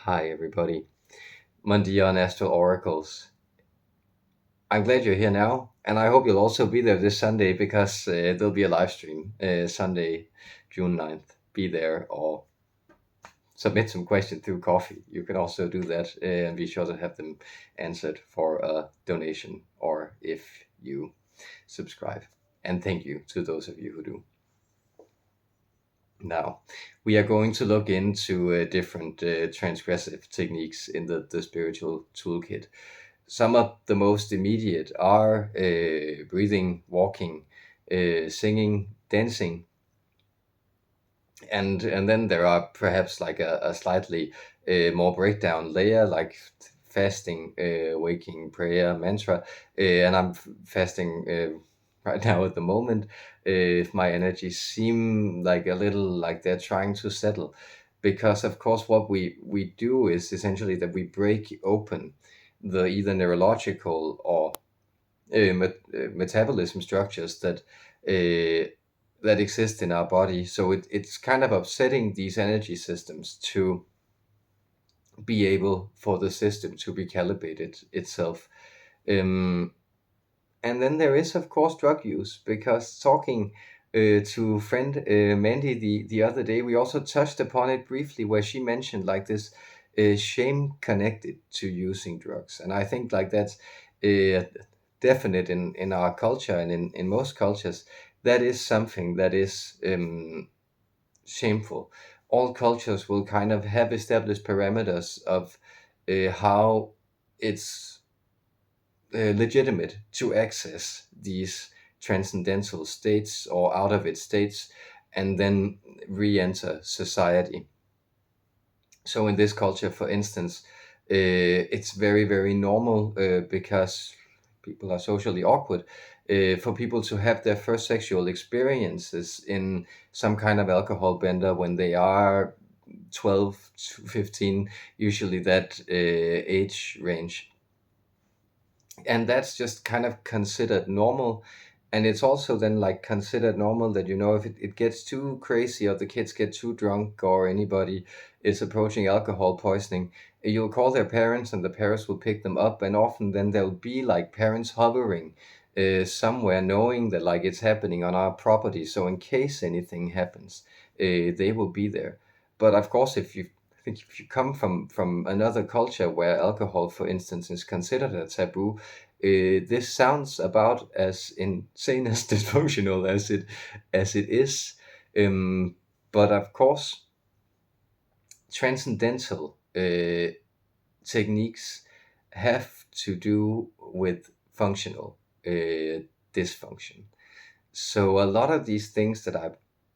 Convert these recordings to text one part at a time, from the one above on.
Hi, everybody. Monday on Astral Oracles. I'm glad you're here now, and I hope you'll also be there this Sunday because there'll be a live stream Sunday, June 9th. Be there or submit some questions through coffee. You can also do that and be sure to have them answered for a donation or if you subscribe. And thank you to those of you who do. Now, we are going to look into different transgressive techniques in the spiritual toolkit. Some of the most immediate are breathing, walking, singing, dancing, and then there are perhaps like a slightly more breakdown layer like fasting, waking, prayer, mantra, and I'm fasting right now at the moment. If my energies seem like a little like they're trying to settle, because of course what we do is essentially that we break open the either neurological or metabolism structures uh, that exist in our body. So it's kind of upsetting these energy systems to be able for the system to recalibrate itself. Um, and then there is, of course, drug use, because talking to friend Mandy the other day, we also touched upon it briefly, where she mentioned like this shame connected to using drugs. And I think like that's uh, definite in our culture and in most cultures. That is something that is shameful. All cultures will kind of have established parameters of how it's legitimate to access these transcendental states or out of its states and then re-enter society. So in this culture, for instance, it's very, very normal because people are socially awkward for people to have their first sexual experiences in some kind of alcohol bender when they are 12 to 15, usually that age range. And that's just kind of considered normal. And it's also then like considered normal that, if it gets too crazy or the kids get too drunk or anybody is approaching alcohol poisoning, you'll call their parents and the parents will pick them up. And often then there'll be like parents hovering somewhere, knowing that like it's happening on our property. So in case anything happens, they will be there. But of course, I think if you come from another culture where alcohol, for instance, is considered a taboo, this sounds about as insane as dysfunctional as it is. Um, but of course, transcendental techniques have to do with functional dysfunction. So a lot of these things that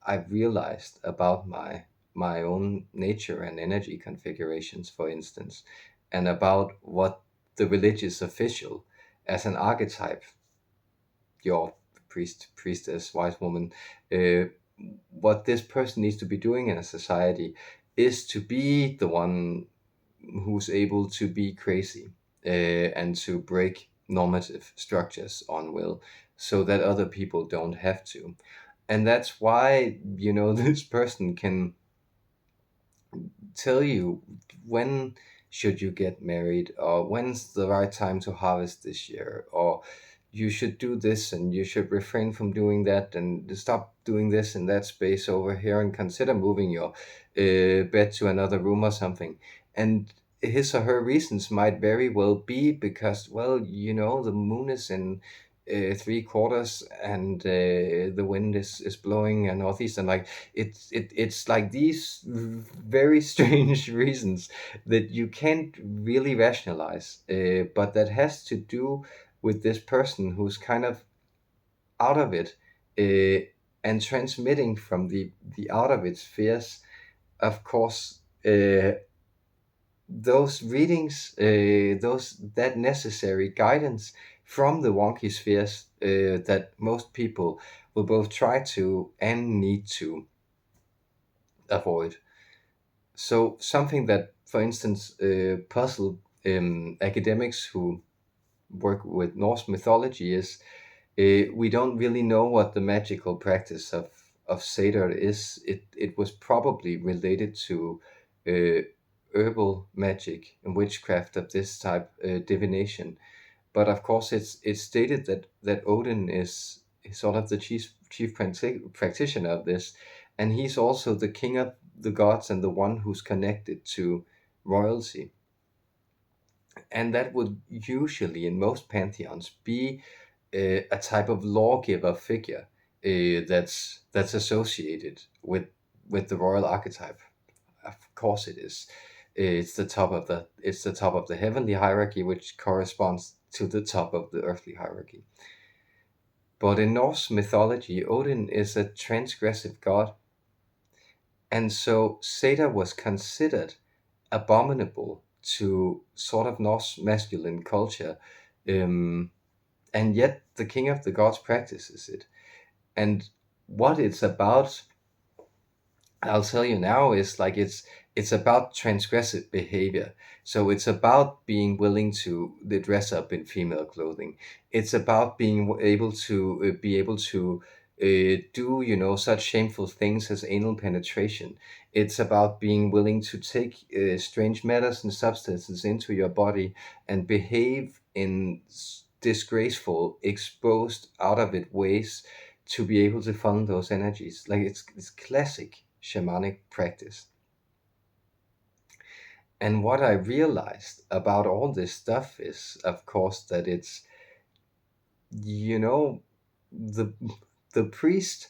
I've realized about my own nature and energy configurations, for instance, and about what the religious official as an archetype, your priest, priestess, wise woman, uh, what this person needs to be doing in a society is to be the one who's able to be crazy and to break normative structures on will so that other people don't have to. And that's why, this person can tell you when should you get married, or when's the right time to harvest this year, or you should do this and you should refrain from doing that and stop doing this in that space over here and consider moving your bed to another room or something. And his or her reasons might very well be because, well, the moon is in 3/4 and the wind is blowing a northeast, and like it's like these very strange reasons that you can't really rationalize, but that has to do with this person who's kind of out of it, uh, and transmitting from the out of it spheres, of course. Those readings, those that necessary guidance from the wonky spheres that most people will both try to and need to avoid. So something that, for instance, puzzle academics who work with Norse mythology is we don't really know what the magical practice of Seder is. It was probably related to uh, herbal magic and witchcraft of this type, divination. But of course, it's stated that Odin is sort of the chief practitioner of this, and he's also the king of the gods and the one who's connected to royalty. And that would usually, in most pantheons, be a type of lawgiver figure, that's associated with the royal archetype. Of course, it is. It's the top of the heavenly hierarchy, which corresponds to the top of the earthly hierarchy. But in Norse mythology, Odin is a transgressive god, and so Seta was considered abominable to sort of Norse masculine culture, um, and yet the king of the gods practices it. And what it's about, I'll tell you now, is like it's about transgressive behavior. So it's about being willing to dress up in female clothing. It's about being able to do, such shameful things as anal penetration. It's about being willing to take strange medicine substances into your body and behave in disgraceful, exposed, out of it ways to be able to funnel those energies. Like it's classic shamanic practice. And what I realized about all this stuff is, of course, that it's, you know, the the priest,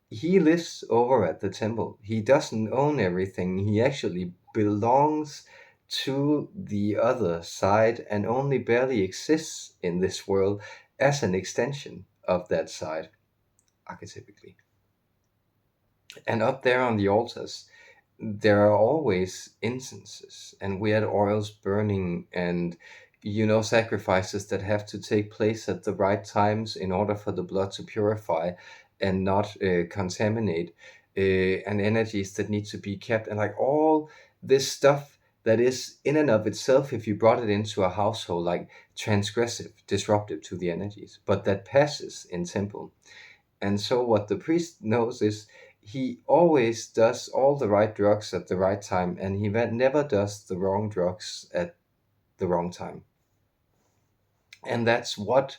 he lives over at the temple. He doesn't own everything. He actually belongs to the other side and only barely exists in this world as an extension of that side, archetypically. And up there on the altars, there are always incenses and weird oils burning, and sacrifices that have to take place at the right times in order for the blood to purify and not contaminate, and energies that need to be kept, and like all this stuff that is in and of itself, if you brought it into a household, like transgressive, disruptive to the energies, but that passes in temple. And so what the priest knows is he always does all the right drugs at the right time, and he never does the wrong drugs at the wrong time. And that's what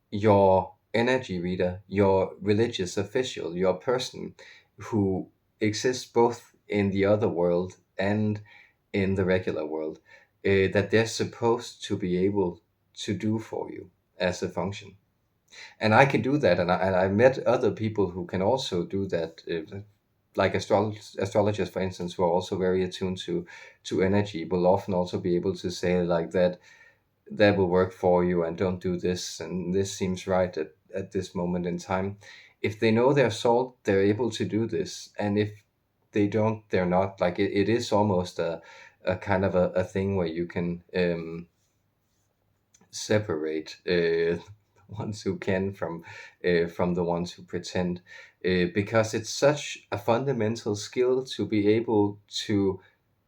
your energy reader, your religious official, your person who exists both in the other world and in the regular world, that they're supposed to be able to do for you as a function. And I can do that, and I met other people who can also do that, like astrologers, for instance, who are also very attuned to energy, will often also be able to say like that will work for you, and don't do this, and this seems right at this moment in time. If they know their soul, they're able to do this, and if they don't, they're not. Like it is almost a kind of a thing where you can separate ones who can from the ones who pretend, because it's such a fundamental skill to be able to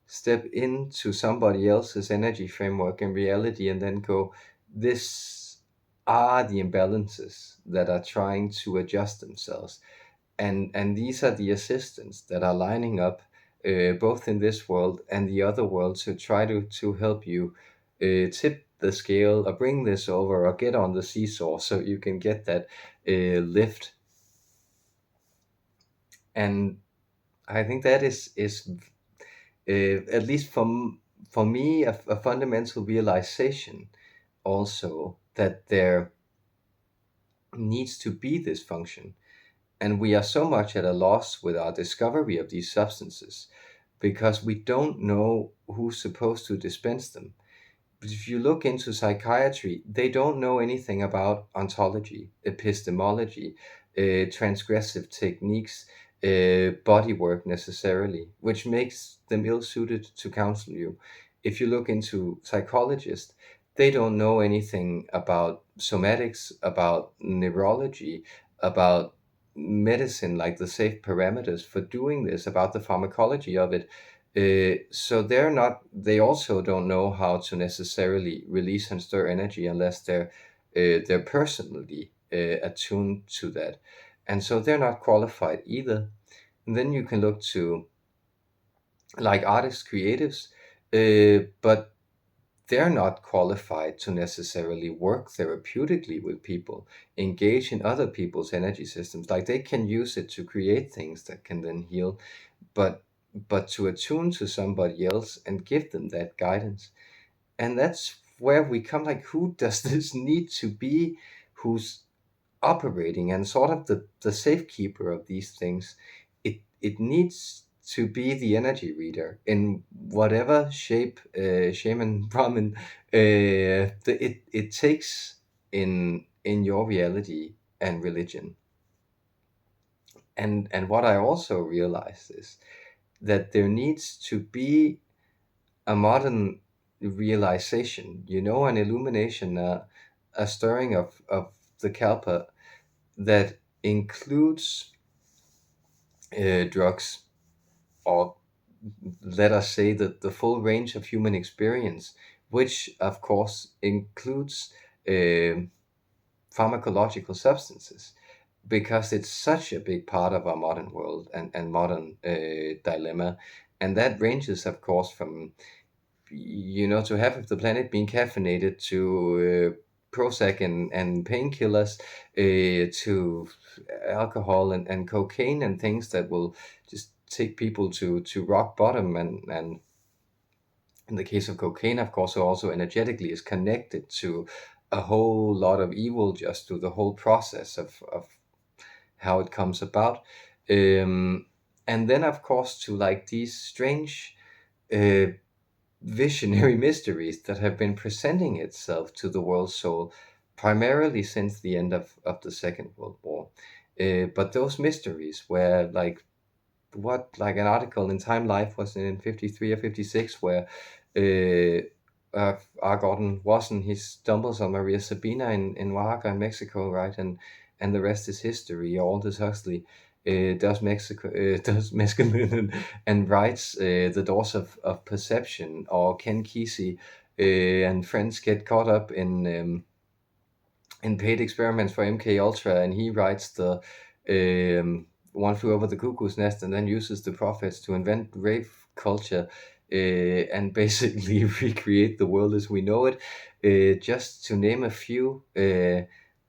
step into somebody else's energy framework and reality and then go, this are the imbalances that are trying to adjust themselves, and these are the assistants that are lining up, both in this world and the other world, to try to help you tip the scale or bring this over or get on the seesaw so you can get that lift. And I think that is at least for me a fundamental realization also, that there needs to be this function. And we are so much at a loss with our discovery of these substances because we don't know who's supposed to dispense them. But if you look into psychiatry, they don't know anything about ontology, epistemology, transgressive techniques, body work necessarily, which makes them ill suited to counsel you. If you look into psychologists, they don't know anything about somatics, about neurology, about medicine, like the safe parameters for doing this, about the pharmacology of it. So they also don't know how to necessarily release and stir energy unless they're personally attuned to that. And so they're not qualified either. And then you can look to like artists, creatives. but they're not qualified to necessarily work therapeutically with people, engage in other people's energy systems. Like they can use it to create things that can then heal, but to attune to somebody else and give them that guidance. And that's where we come, like, who does this need to be, who's operating and sort of the safekeeper of these things? It needs to be the energy reader in whatever shape, shaman, brahmin, it takes in your reality and religion. And what I also realized is that there needs to be a modern realization, an illumination, a stirring of the kalpa that includes drugs, or let us say that the full range of human experience, which of course includes um pharmacological substances, because it's such a big part of our modern world and modern dilemma. And that ranges, of course, from, to half of the planet being caffeinated, to Prozac and painkillers, to alcohol and cocaine and things that will just take people to rock bottom. And in the case of cocaine, of course, also energetically is connected to a whole lot of evil just through the whole process of how it comes about. Um, and then, of course, to like these strange uh, visionary mysteries that have been presenting itself to the world soul primarily since the end of the Second World War. But those mysteries where, like, like an article in Time Life was in 53 or 56, where Gordon Wasson, he stumbles on Maria Sabina in Oaxaca in Mexico, right? And the rest is history. Aldous Huxley does Mexico, does mescaline, and writes The Doors of Perception. Or Ken Kesey and friends get caught up in paid experiments for MK Ultra, and he writes the One Flew Over the Cuckoo's Nest, and then uses the prophets to invent rave culture, and basically recreate the world as we know it. Just to name a few,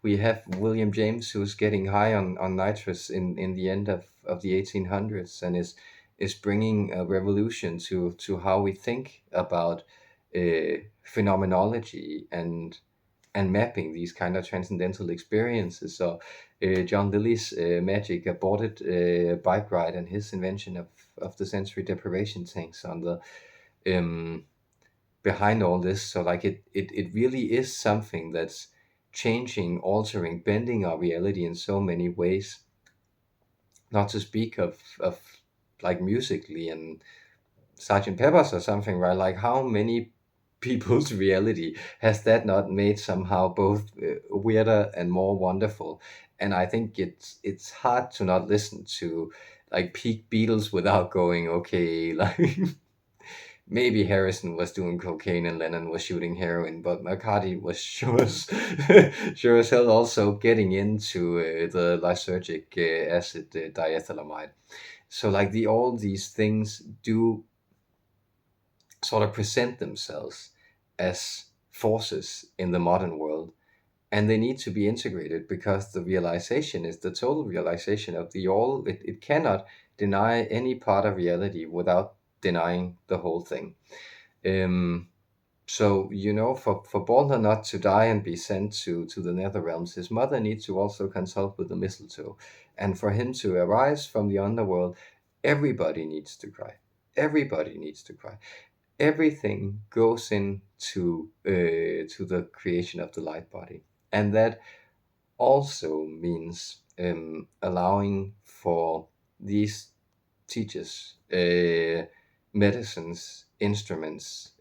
we have William James, who's getting high on nitrous in the end of the 1800s, and is bringing a revolution to how we think about phenomenology and mapping these kind of transcendental experiences. So John Lilly's magic aborted bike ride and his invention of the sensory deprivation tanks on the um, behind all this. So like it really is something that's changing, altering, bending our reality in so many ways. Not to speak of like musically and Sergeant Pepper's or something, right? Like how many people's reality has that not made somehow both weirder and more wonderful? And I think it's hard to not listen to like peak Beatles without going, okay, like maybe Harrison was doing cocaine and Lennon was shooting heroin, but McCartney was sure as, sure as hell also getting into the lysergic acid diethylamide. So like all these things do sort of present themselves as forces in the modern world, and they need to be integrated because the realization is the total realization of the all. It cannot deny any part of reality without denying the whole thing. um so, for Balder not to die and be sent to the nether realms, his mother needs to also consult with the mistletoe, and for him to arise from the underworld, everybody needs to cry. Everybody needs to cry. Everything goes into to the creation of the light body, and that also means allowing for these teachers, medicines, instruments,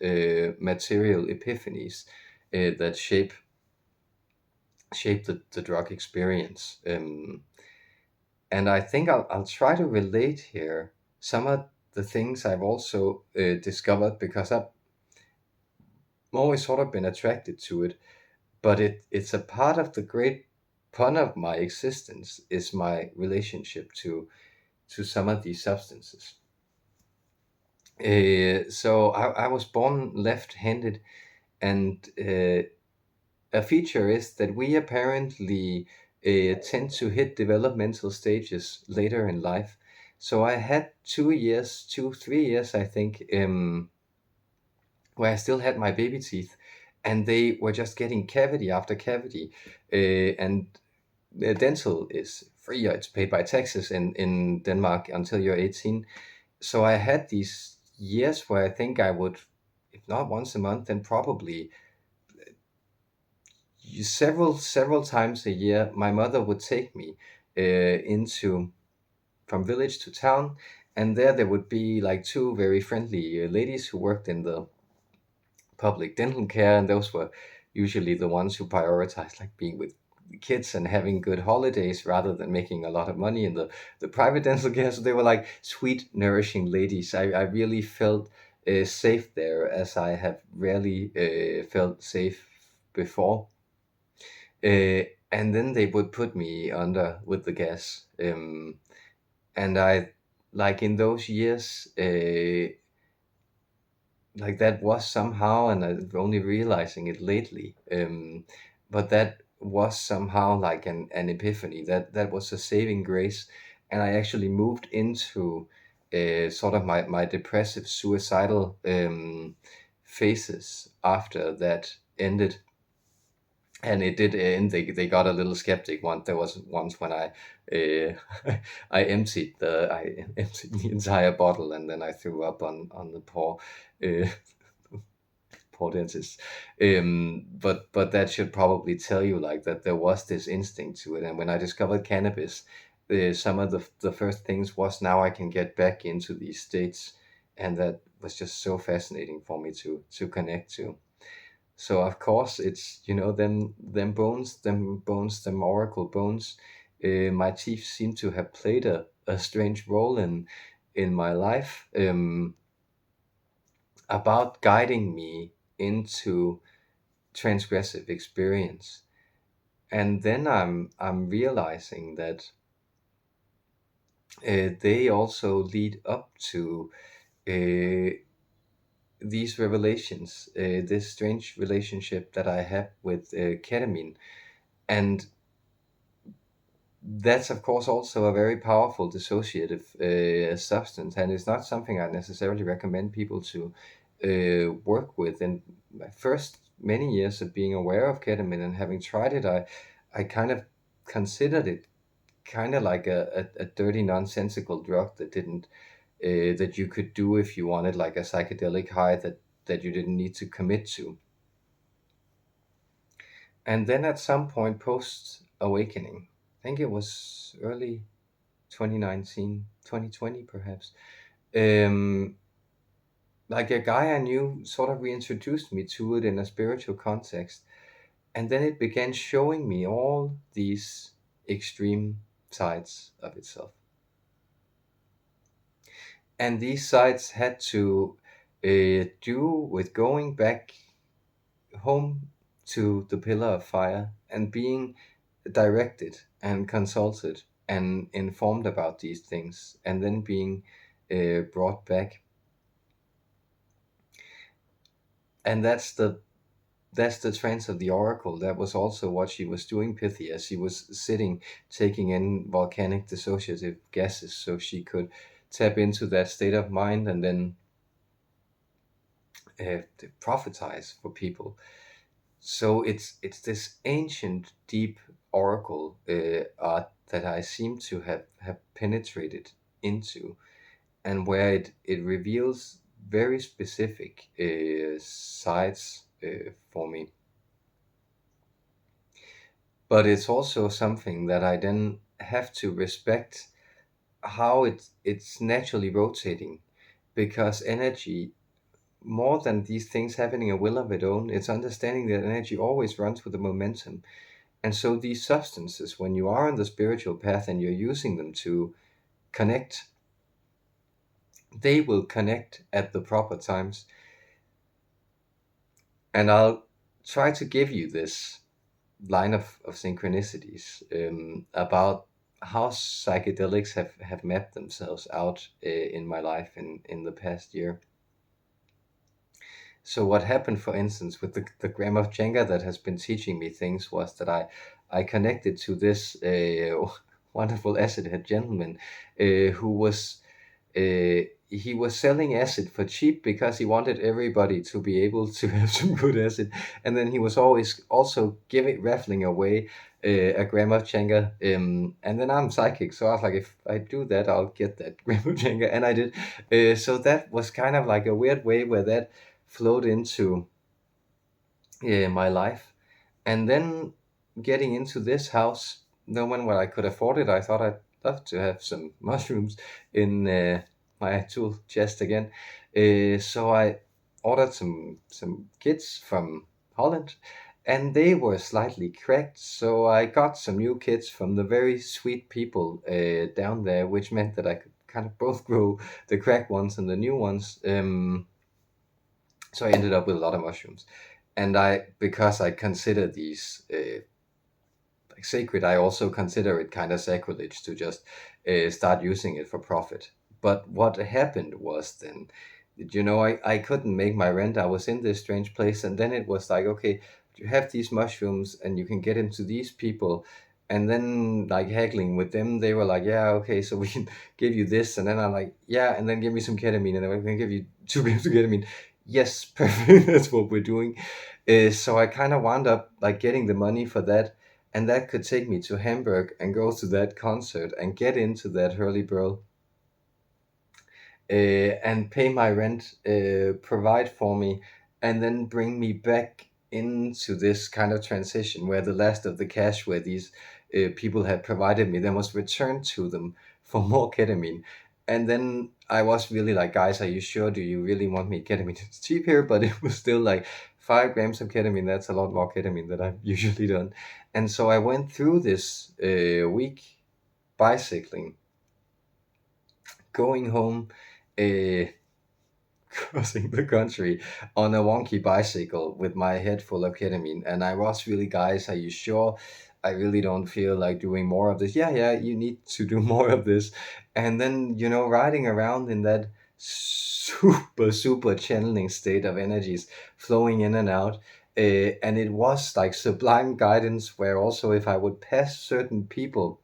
material epiphanies that shape the drug experience. And I think I'll try to relate here some of the things I've also discovered, because I've always sort of been attracted to it, but it's a part of the great fun of my existence is my relationship to some of these substances. So I was born left-handed, and a feature is that we apparently tend to hit developmental stages later in life. So I had 2 years, 3 years, I think, where I still had my baby teeth, and they were just getting cavity after cavity. And dental is free; it's paid by taxes in Denmark until you're 18. So I had these years where I think I would, if not once a month, then probably several times a year, my mother would take me into from village to town, and there would be like two very friendly ladies who worked in the public dental care, and those were usually the ones who prioritized like being with the kids and having good holidays rather than making a lot of money in the private dental care. So they were like sweet, nourishing ladies. I really felt safe there, as I have rarely felt safe before. And then they would put me under with the gas. And I, like in those years, like that was somehow, and I'm only realizing it lately, but that was somehow like an epiphany. That was a saving grace, and I actually moved into sort of my depressive, suicidal phases after that ended. And it did end. They got a little skeptic. There was once when uh, I emptied the entire bottle, and then I threw up on the uh, poor dentist. But that should probably tell you like that there was this instinct to it. And when I discovered cannabis, some of the first things was now I can get back into these states, and that was just so fascinating for me to connect to. So of course it's, them oracle bones. My teeth seem to have played a strange role in my life, about guiding me into transgressive experience. And then I'm realizing that they also lead up to uh, these revelations, this strange relationship that I have with ketamine. And that's of course also a very powerful dissociative substance, and it's not something I necessarily recommend people to work with. In my first many years of being aware of ketamine and having tried it, I kind of considered it kind of like a dirty, nonsensical drug that didn't that you could do if you wanted like a psychedelic high that you didn't need to commit to. And then at some point post awakening, I think it was early 2019, 2020 perhaps, um like a guy I knew sort of reintroduced me to it in a spiritual context, and then it began showing me all these extreme sides of itself. And these sides had to do with going back home to the pillar of fire and being directed and consulted and informed about these things, and then being brought back. And that's the trance of the oracle. That was also what she was doing, Pythia. She was sitting, taking in volcanic dissociative gases so she could tap into that state of mind, and then to prophesize for people. So it's this ancient, deep oracle art that I seem to have penetrated into, and where it reveals very specific sides for me. But it's also something that I then have to respect how it's naturally rotating, because energy, more than these things having a will of its own, it's understanding that energy always runs with the momentum. And so these substances, when you are on the spiritual path and you're using them to connect, they will connect at the proper times. And I'll try to give you this line of synchronicities, about how psychedelics have mapped themselves out in my life in the past year. So what happened, for instance, with the grammar of Jenga that has been teaching me things was that I connected to this wonderful acid head gentleman who was he was selling acid for cheap because he wanted everybody to be able to have some good acid, and then he was always also giving raffling away a gram of Jenga. And then I'm psychic, so I was like, if I do that, I'll get that gram of Jenga, and I did. So that was kind of like a weird way where that flowed into my life. And then getting into this house, knowing what I could afford it, I thought I'd love to have some mushrooms in my tool chest again. So I ordered some kits from Holland, and they were slightly cracked. So I got some new kits from the very sweet people down there, which meant that I could kind of both grow the cracked ones and the new ones. So I ended up with a lot of mushrooms, and because I consider these like sacred, I also consider it kind of sacrilege to just start using it for profit. But what happened was then, I couldn't make my rent. I was in this strange place, and then it was like, okay, you have these mushrooms, and you can get into these people. And then, like haggling with them, they were like, "Yeah, okay, so we can give you this." And then I'm like, "Yeah," and then give me some ketamine, and then we can give you 2 grams of ketamine. Yes, perfect. That's what we're doing. So I kind of wound up like getting the money for that, and that could take me to Hamburg and go to that concert and get into that Hurley Burl, and pay my rent, provide for me, and then bring me back into this kind of transition where the last of the cash where these people had provided me then was returned to them for more ketamine. And then I was really like, guys, are you sure? Do you really want me ketamine? It's cheap here, but it was still like 5 grams of ketamine. That's a lot more ketamine than I've usually done. And so I went through this week bicycling, going home, uh, crossing the country on a wonky bicycle with my head full of ketamine. And I was really, guys, are you sure? I really don't feel like doing more of this. Yeah, yeah, you need to do more of this. And then, riding around in that super, super channeling state of energies flowing in and out. And it was like sublime guidance, where also if I would pass certain people,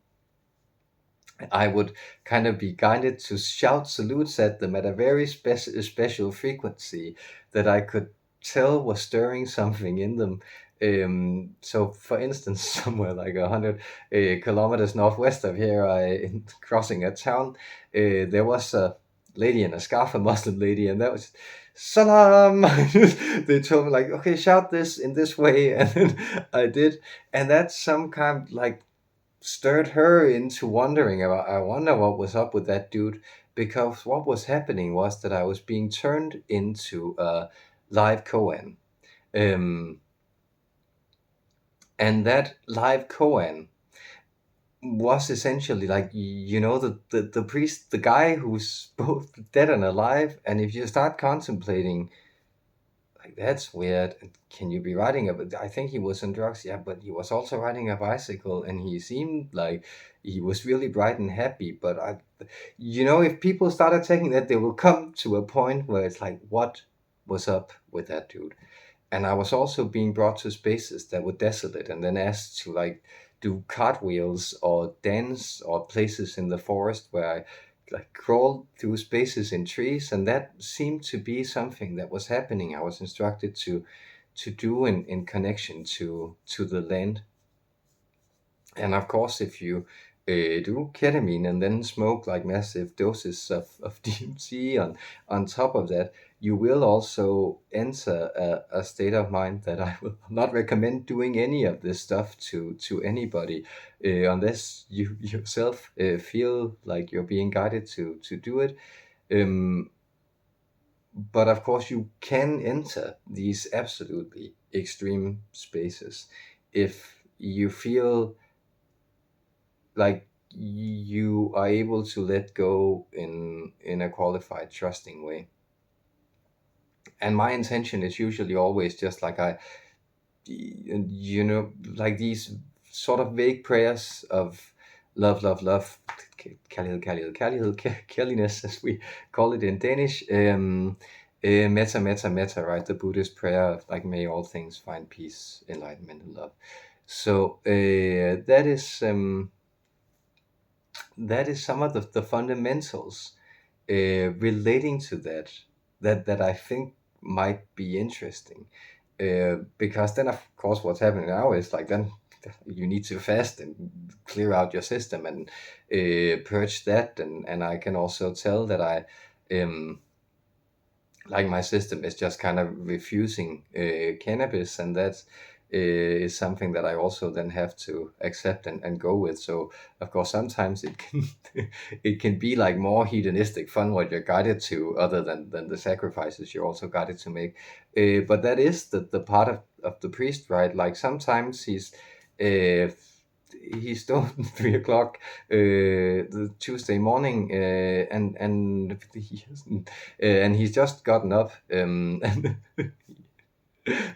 I would kind of be guided to shout salutes at them at a very special frequency that I could tell was stirring something in them. So, for instance, somewhere like 100 kilometers northwest of here, crossing a town, there was a lady in a scarf, a Muslim lady, and that was salam. They told me like, okay, shout this in this way, and then I did, and that's some kind like stirred her into wondering about, I wonder what was up with that dude, because what was happening was that I was being turned into a live koan. Um, and that live koan was essentially like, the priest, the guy who's both dead and alive. And if you start contemplating, like, that's weird. Can you be riding I think he was on drugs, yeah, but he was also riding a bicycle, and he seemed like he was really bright and happy. But if people started taking that, they will come to a point where it's like, what was up with that dude? And I was also being brought to spaces that were desolate, and then asked to like do cartwheels or dance, or places in the forest where I like crawled through spaces in trees, and that seemed to be something that was happening. I was instructed to do in connection to the land. And of course, if you do ketamine and then smoke like massive doses of DMT on top of that, you will also enter a state of mind that I will not recommend doing any of this stuff to anybody, unless you yourself feel like you're being guided to do it. Um, but of course, you can enter these absolutely extreme spaces if you feel like you are able to let go in a qualified trusting way. And my intention is usually always just like like these sort of vague prayers of love, kærlighed, as we call it in Danish. Meta, right? The Buddhist prayer of like, may all things find peace, enlightenment, and love. So that is some of the fundamentals relating to that I think might be interesting. Because then, of course, what's happening now is like then you need to fast and clear out your system and purge that, and I can also tell that I like my system is just kind of refusing cannabis, and that is something that I also then have to accept and go with. So of course sometimes it can it can be like more hedonistic fun what you're guided to, other than the sacrifices you're also guided to make. But that is the part of the priest, right? Like sometimes uh, he's stoned 3 o'clock the Tuesday morning, and he hasn't and he's just gotten up,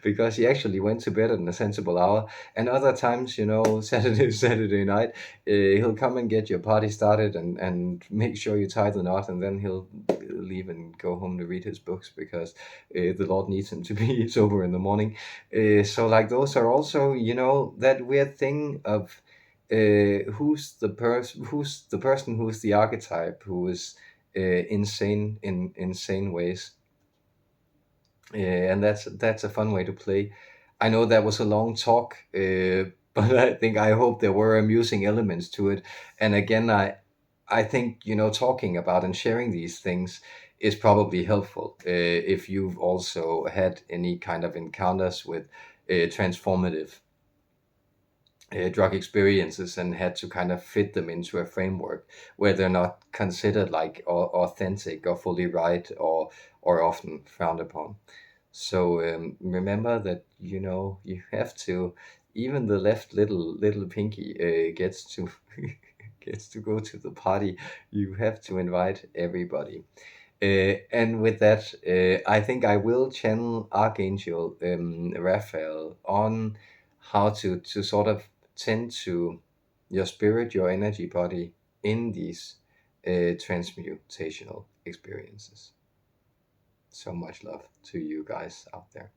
because he actually went to bed at a sensible hour. And other times, Saturday night, he'll come and get your party started and make sure you tie the knot, and then he'll leave and go home to read his books, because the Lord needs him to be sober in the morning. So like those are also, that weird thing of who's the person who's the archetype, who is insane in insane ways. And that's a fun way to play. I know that was a long talk, but I hope there were amusing elements to it. And again, I think, talking about and sharing these things is probably helpful if you've also had any kind of encounters with transformative drug experiences and had to kind of fit them into a framework where they're not considered like authentic or fully right, or often frowned upon. So remember that, you have to, even the left little pinky gets to gets to go to the party. You have to invite everybody. And with that, I think I will channel Archangel Raphael on how to sort of tend to your spirit, your energy body in these transmutational experiences. So much love to you guys out there.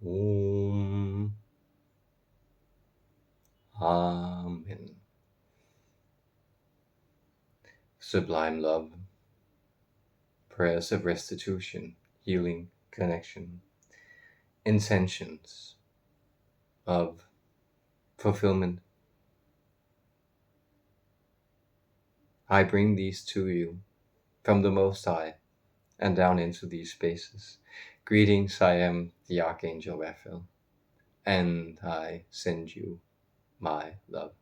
Om. Amen. Sublime love, prayers of restitution, healing, connection, intentions of fulfillment. I bring these to you from the Most High and down into these spaces. Greetings, I am the Archangel Raphael, and I send you my love.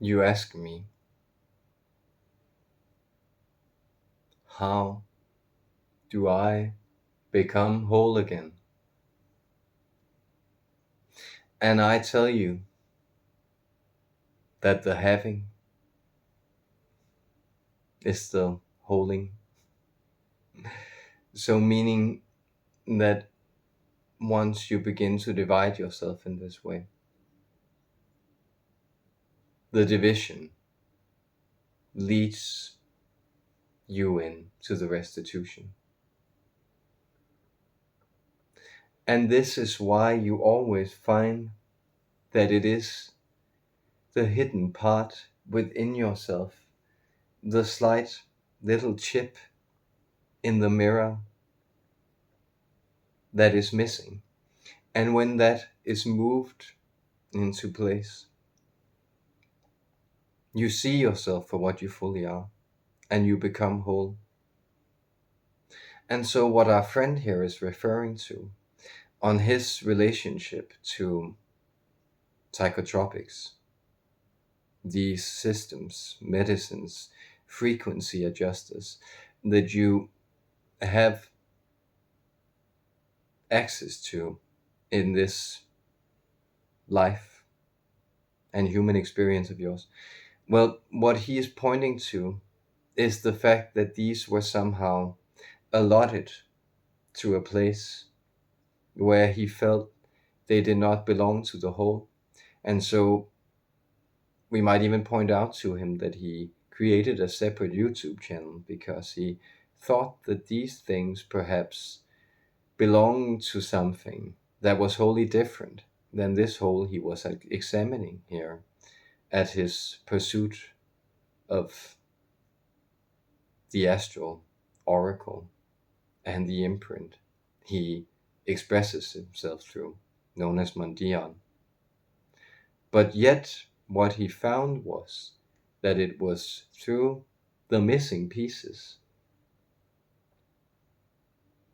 You ask me, how do I become whole again? And I tell you, that the having is the holding. So, meaning that once you begin to divide yourself in this way, the division leads you in to the restitution. And this is why you always find that it is the hidden part within yourself, the slight little chip in the mirror that is missing. And when that is moved into place, you see yourself for what you fully are, and you become whole. And so, what our friend here is referring to on his relationship to psychotropics, these systems, medicines, frequency adjusters that you have access to in this life and human experience of yours. Well, what he is pointing to is the fact that these were somehow allotted to a place where he felt they did not belong to the whole. And so we might even point out to him that he created a separate YouTube channel because he thought that these things perhaps belonged to something that was wholly different than this whole he was examining here at his pursuit of the astral oracle and the imprint he expresses himself through, known as Mandion. But yet, what he found was that it was through the missing pieces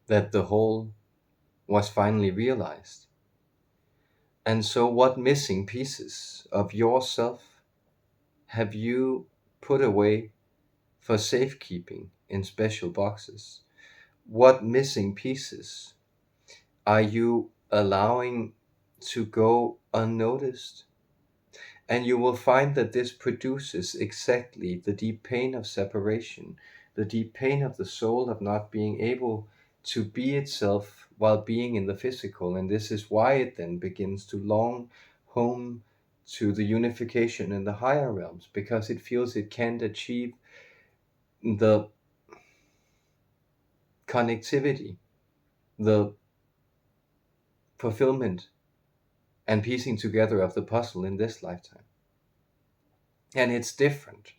that the whole was finally realized. And so, what missing pieces of yourself have you put away for safekeeping in special boxes? What missing pieces are you allowing to go unnoticed? And you will find that this produces exactly the deep pain of separation, the deep pain of the soul of not being able to be itself while being in the physical. And this is why it then begins to long home to the unification in the higher realms, because it feels it can't achieve the connectivity, the fulfillment, and piecing together of the puzzle in this lifetime. And it's different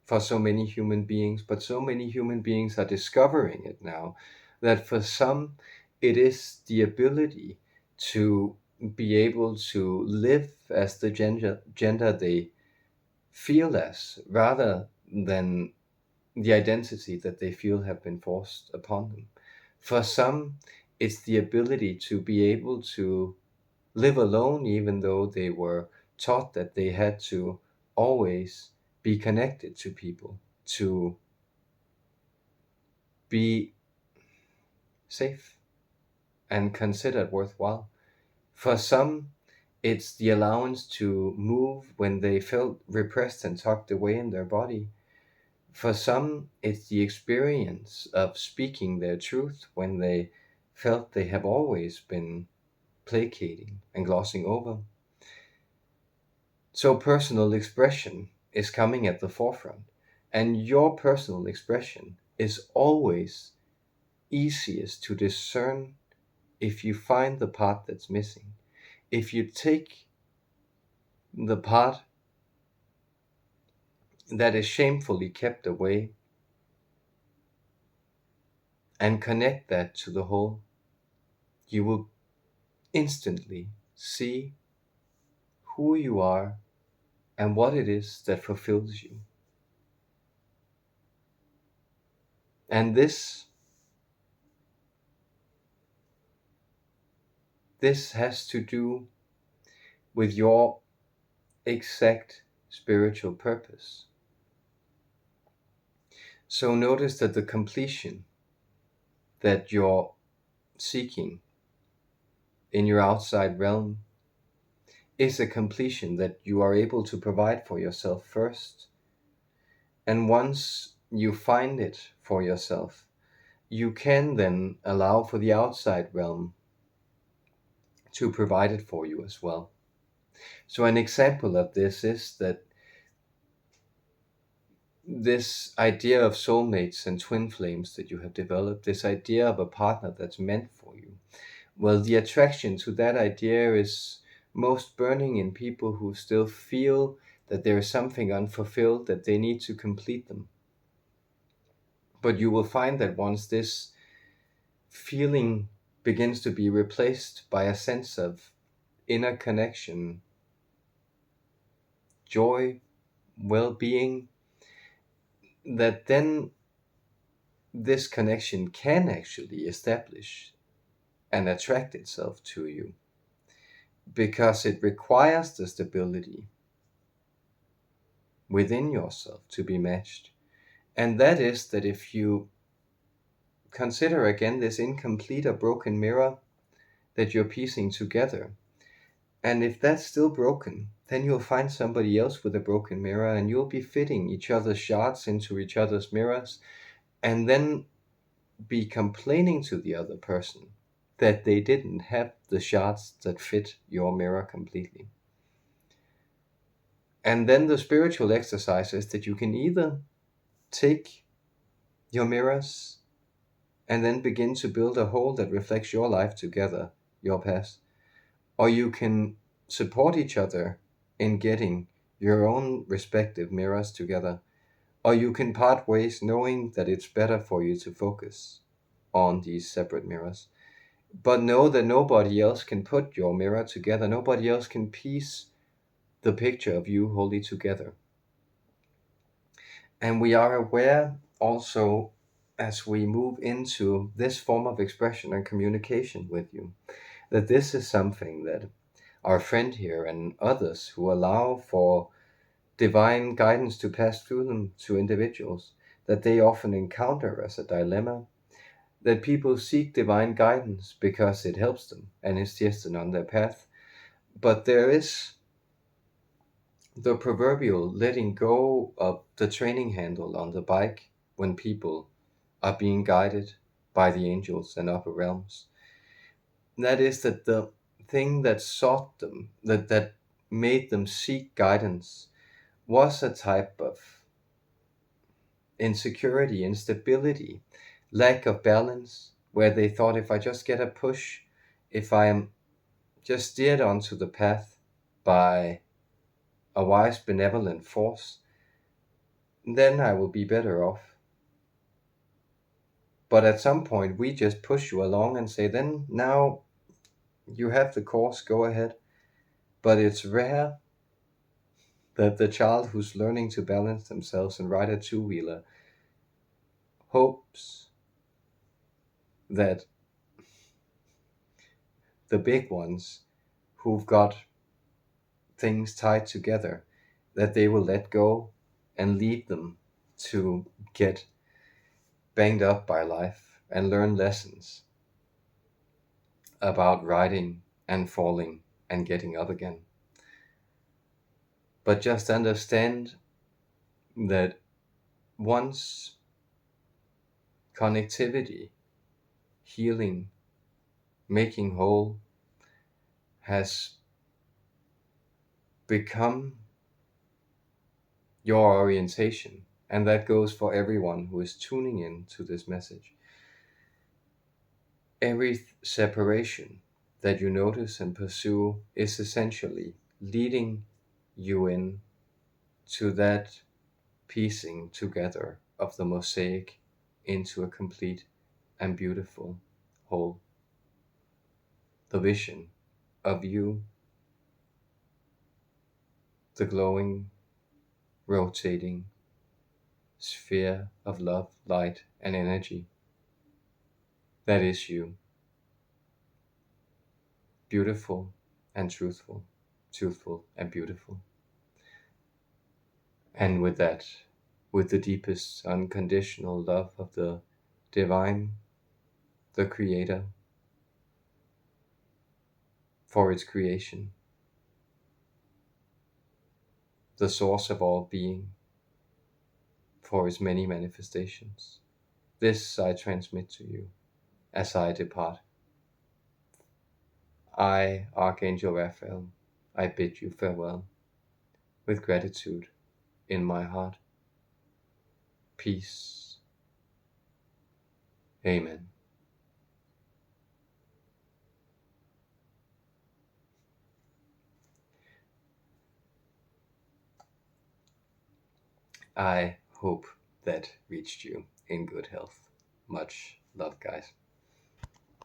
for so many human beings, but so many human beings are discovering it now that for some it is the ability to be able to live as the gender they feel as, rather than the identity that they feel have been forced upon them. For some, it's the ability to be able to live alone, even though they were taught that they had to always be connected to people, to be safe and considered worthwhile. For some, it's the allowance to move when they felt repressed and tucked away in their body. For some, it's the experience of speaking their truth when they felt they have always been placating and glossing over. So personal expression is coming at the forefront, and your personal expression is always easiest to discern if you find the part that's missing. If you take the part that is shamefully kept away and connect that to the whole, you will instantly see who you are and what it is that fulfills you. And this has to do with your exact spiritual purpose. So notice that the completion that you're seeking in your outside realm is a completion that you are able to provide for yourself first. And once you find it for yourself, you can then allow for the outside realm to provide it for you as well. So an example of this is that this idea of soulmates and twin flames that you have developed, this idea of a partner that's meant for you, well, the attraction to that idea is most burning in people who still feel that there is something unfulfilled, that they need to complete them. But you will find that once this feeling begins to be replaced by a sense of inner connection, joy, well-being, that then this connection can actually establish and attract itself to you, because it requires the stability within yourself to be matched. And that is that if you consider again this incomplete or broken mirror that you're piecing together, and if that's still broken, then you'll find somebody else with a broken mirror, and you'll be fitting each other's shards into each other's mirrors, and then be complaining to the other person that they didn't have the shards that fit your mirror completely. And then the spiritual exercise is that you can either take your mirrors and then begin to build a whole that reflects your life together, your past, or you can support each other in getting your own respective mirrors together, or you can part ways knowing that it's better for you to focus on these separate mirrors. But know that nobody else can put your mirror together, nobody else can piece the picture of you wholly together. And we are aware also, as we move into this form of expression and communication with you, that this is something that our friend here and others who allow for divine guidance to pass through them to individuals, that they often encounter as a dilemma, that people seek divine guidance because it helps them and is just on their path. But there is the proverbial letting go of the training handle on the bike when people are being guided by the angels and upper realms. That is that the thing that sought them, that made them seek guidance, was a type of insecurity, instability, lack of balance, where they thought, if I just get a push, if I am just steered onto the path by a wise, benevolent force, then I will be better off. But at some point, we just push you along and say, then now you have the course, go ahead. But it's rare that the child who's learning to balance themselves and ride a two-wheeler hopes that the big ones who've got things tied together, that they will let go and leave them to get banged up by life and learn lessons about riding and falling and getting up again. But just understand that once connectivity, healing, making whole has become your orientation, and that goes for everyone who is tuning in to this message, every separation that you notice and pursue is essentially leading you in to that piecing together of the mosaic into a complete and beautiful whole. The vision of you, the glowing, rotating sphere of love, light, and energy. That is you. Beautiful and truthful, truthful and beautiful. And with that, with the deepest unconditional love of the divine, the creator, for its creation, the source of all being, for his many manifestations. This I transmit to you as I depart. I, Archangel Raphael, I bid you farewell, with gratitude in my heart. Peace. Amen. I hope that reached you in good health. Much love, guys.